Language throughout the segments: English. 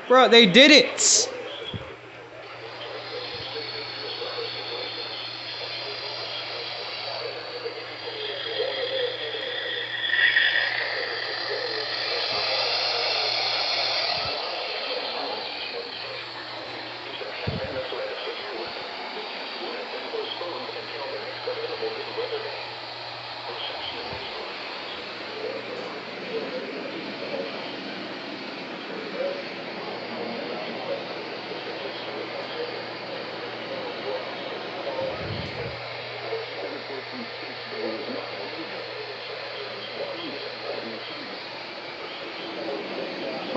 Bro, they did it!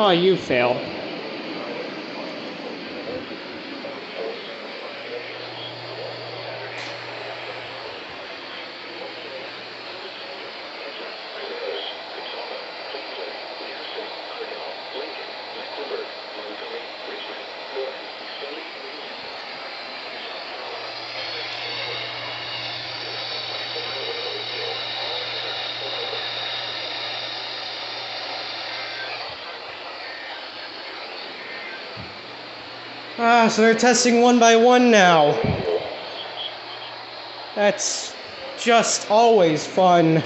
Oh, you failed. So they're testing one by one now. That's just always fun.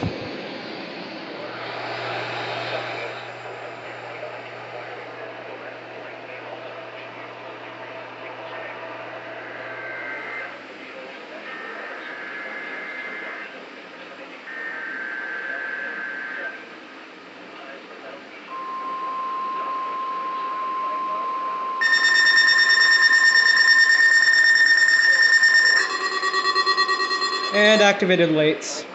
And activated lates.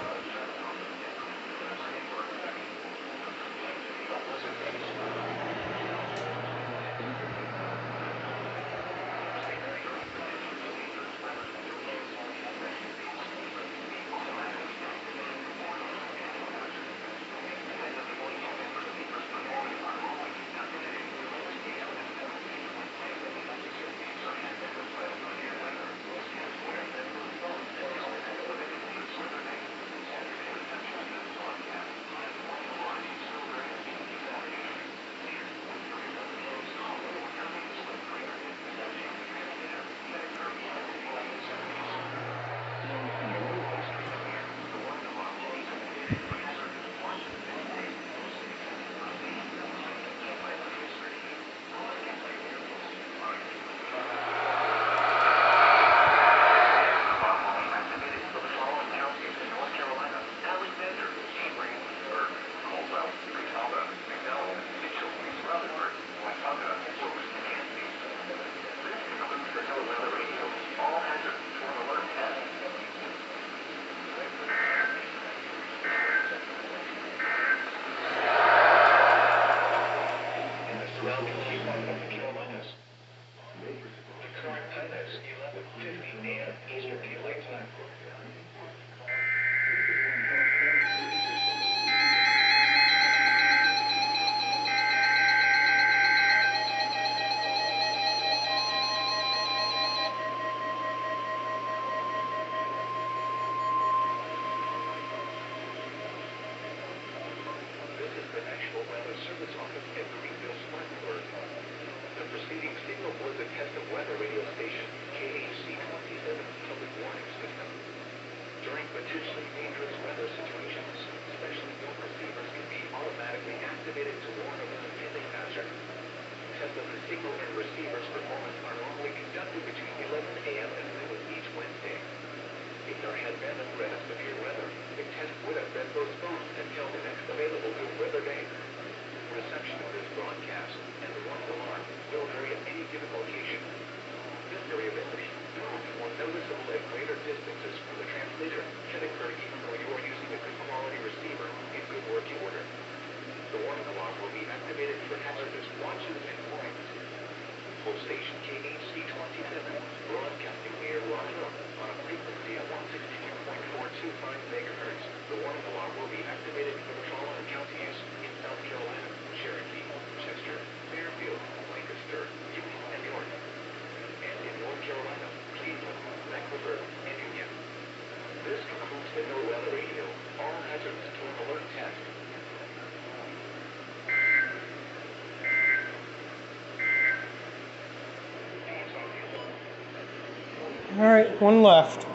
Alright, one left.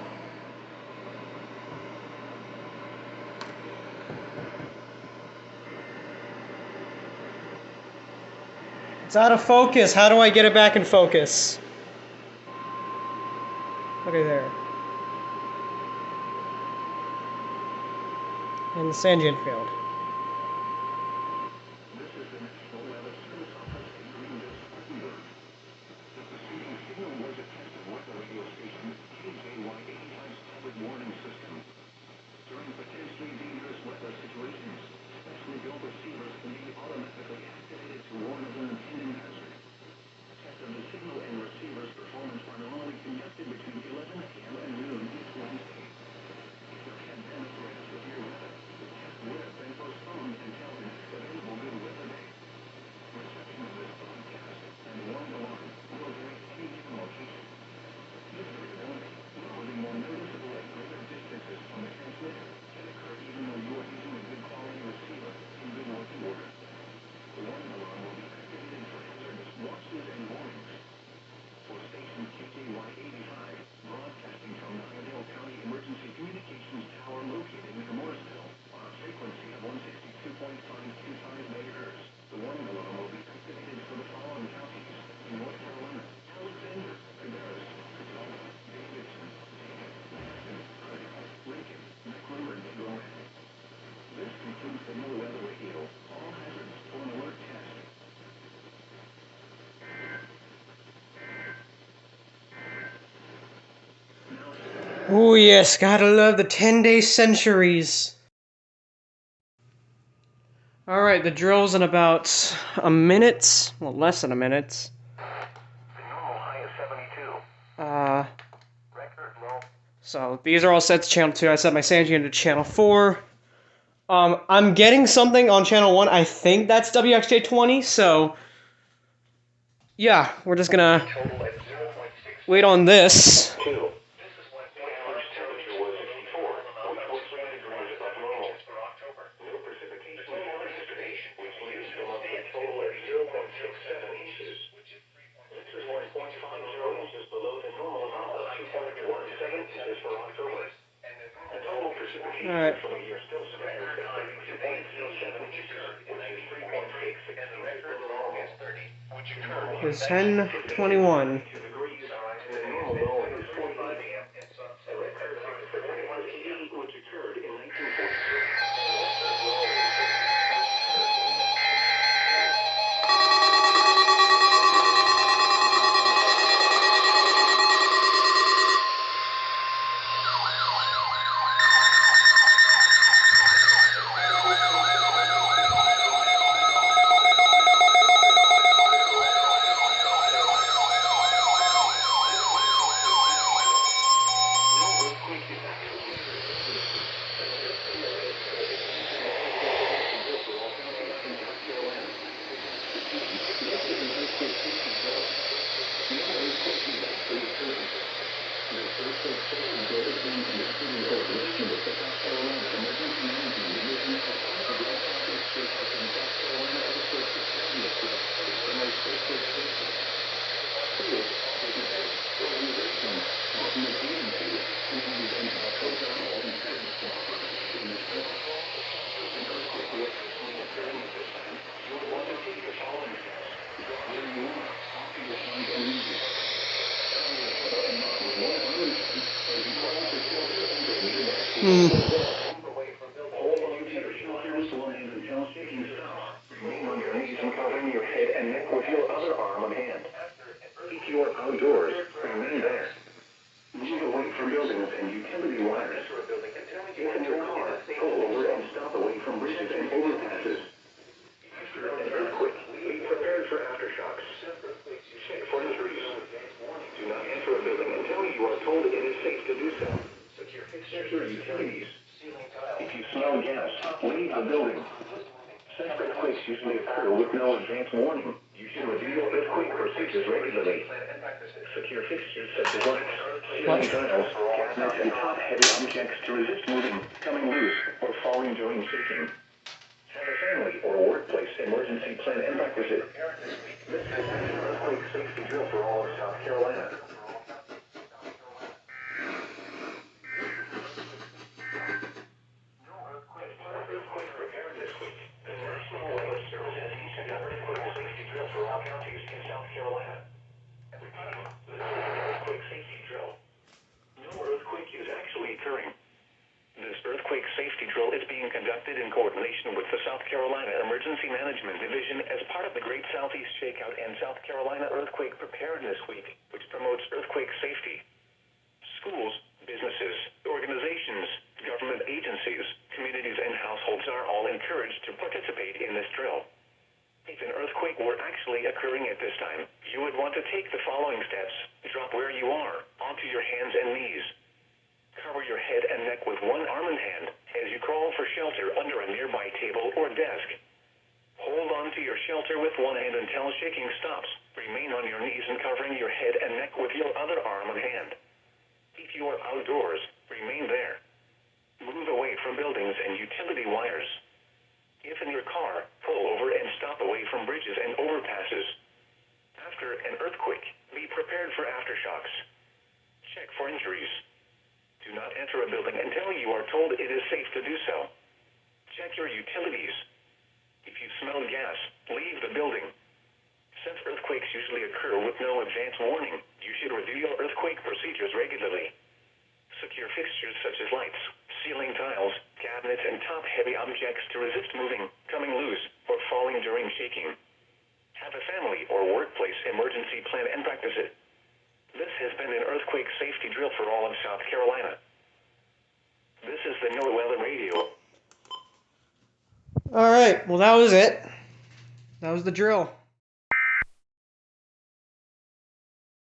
It's out of focus. How do I get it back in focus? Okay, there. And the Sanjian failed. Oh yes, gotta love the 10-day centuries. Alright, the drill's in about a minute. Well, less than a minute. The normal high is 72. Record low. So these are all set to channel 2. I set my Sanjian to channel 4. I'm getting something on channel 1. I think that's WXJ20, so yeah, we're just gonna wait on this. Alright. It's 10:21. Outdoors, remain there. Move away from buildings and utility wires. If in your car, pull over and stop away from bridges and overpasses. After an earthquake, be prepared for aftershocks. Check for injuries. Do not enter a building until you are told it is safe to do so. Secure utilities. If you smell gas, leave the building. Since earthquakes usually occur with no advance warning, you should review earthquake procedures regularly. Secure fixtures such as lights, ceiling tiles, cabinets, and top-heavy objects to resist moving, coming loose, or falling during shaking. Have a family or workplace emergency plan and practice it. This is an earthquake safety drill for all of South Carolina. coordination with the South Carolina Emergency Management Division as part of the Great Southeast Shakeout and South Carolina Earthquake Preparedness Week, which promotes earthquake safety. Schools, businesses, organizations, government agencies, communities, and households are all encouraged to participate in this drill. If an earthquake were actually occurring at this time, you would want to take the following steps. Drop where you are, onto your hands and knees. Cover your head and neck with one arm and hand as you crawl for shelter under a nearby table or desk. Hold on to your shelter with one hand until shaking stops. Remain on your knees and covering your head and neck with your other arm and hand. If you are outdoors, remain there. Move away from buildings and utility wires. If in your car, pull over and stop away from bridges and overpasses. After an earthquake, be prepared for aftershocks. Check for injuries. Do not enter a building until you are told it is safe to do so. Check your utilities. If you smell gas, leave the building. Since earthquakes usually occur with no advance warning, you should review your earthquake procedures regularly. Secure fixtures such as lights, ceiling tiles, cabinets, and top-heavy objects to resist moving, coming loose, or falling during shaking. Have a family or workplace emergency plan and practice it. This has been an earthquake safety drill for all of South Carolina. This is the NOAA Weather Radio. Alright, well that was it. That was the drill.